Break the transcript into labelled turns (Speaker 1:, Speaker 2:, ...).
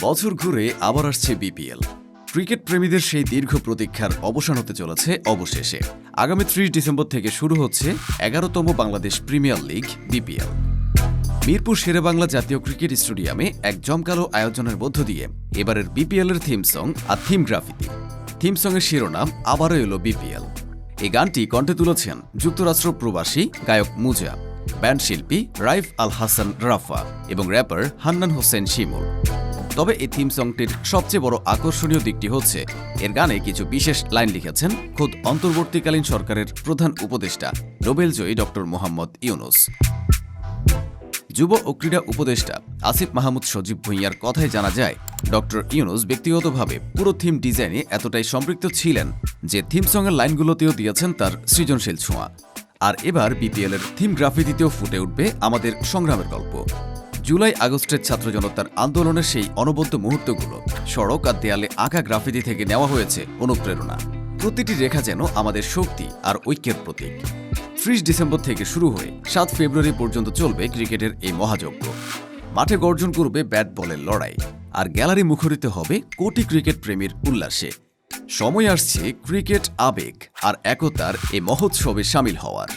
Speaker 1: বছর ঘুরে আবার আসছে বিপিএল। ক্রিকেট প্রেমীদের সেই দীর্ঘ প্রতীক্ষার অবসান হতে চলেছে অবশেষে। আগামী ৩০ ডিসেম্বর থেকে শুরু হচ্ছে ১১তম Bangladesh premier league BPL. Mirpur Sher e Bangla জাতীয় ক্রিকেট স্টেডিয়ামে এক জমকালো আয়োজনের মধ্য দিয়ে এবারের বিপিএল এর থিম সং আর থিম গ্রাফিতি। থিম সঙ্গের শিরোনাম আবারও এলো বিপিএল। এই গানটি কণ্ঠে তুলেছেন যুক্তরাষ্ট্র প্রবাসী গায়ক মুজা, ব্যান্ড শিল্পী রাইফ আল হাসান রাফা এবং র্যাপার হান্নান হোসেন শিমুল। তবে এই থিম সংটির সবচেয়ে বড় আকর্ষণীয় দিকটি হচ্ছে এর গানে কিছু বিশেষ লাইন লিখেছেন খোদ অন্তর্বর্তীকালীন সরকারের প্রধান উপদেষ্টা নোবেলজয়ী ডক্টর মোহাম্মদ ইউনুস। যুব ও ক্রীড়া উপদেষ্টা আসিফ মাহমুদ সজীব ভুঁইয়ার কথায় জানা যায়, ডক্টর ইউনুস ব্যক্তিগতভাবে পুরো থিম ডিজাইনে এতটাই সম্পৃক্ত ছিলেন যে থিম সঙ্গের লাইনগুলোতেও দিয়েছেন তার সৃজনশীল ছোঁয়া। আর এবার বিপিএল এর থিম গ্রাফিতিতেও ফুটে উঠবে আমাদের সংগ্রামের গল্প। জুলাই আগস্টের ছাত্র জনতার আন্দোলনের সেই অনবদ্য মুহূর্তগুলো সড়ক আর দেয়ালে আঁকা গ্রাফিতি থেকে নেওয়া হয়েছে অনুপ্রেরণা। প্রতিটি রেখা যেন আমাদের শক্তি আর ঐক্যের প্রতীক। ৩০ ডিসেম্বর থেকে শুরু হয়ে ৭ ফেব্রুয়ারি পর্যন্ত চলবে ক্রিকেটের এই মহাযজ্ঞ। মাঠে গর্জন করবে ব্যাট বলের লড়াই, আর গ্যালারি মুখরিত হবে কোটি ক্রিকেট প্রেমীর উল্লাসে। সময় আসছে ক্রিকেট আবেগ আর একতার এই মহোৎসবে সামিল হওয়ার।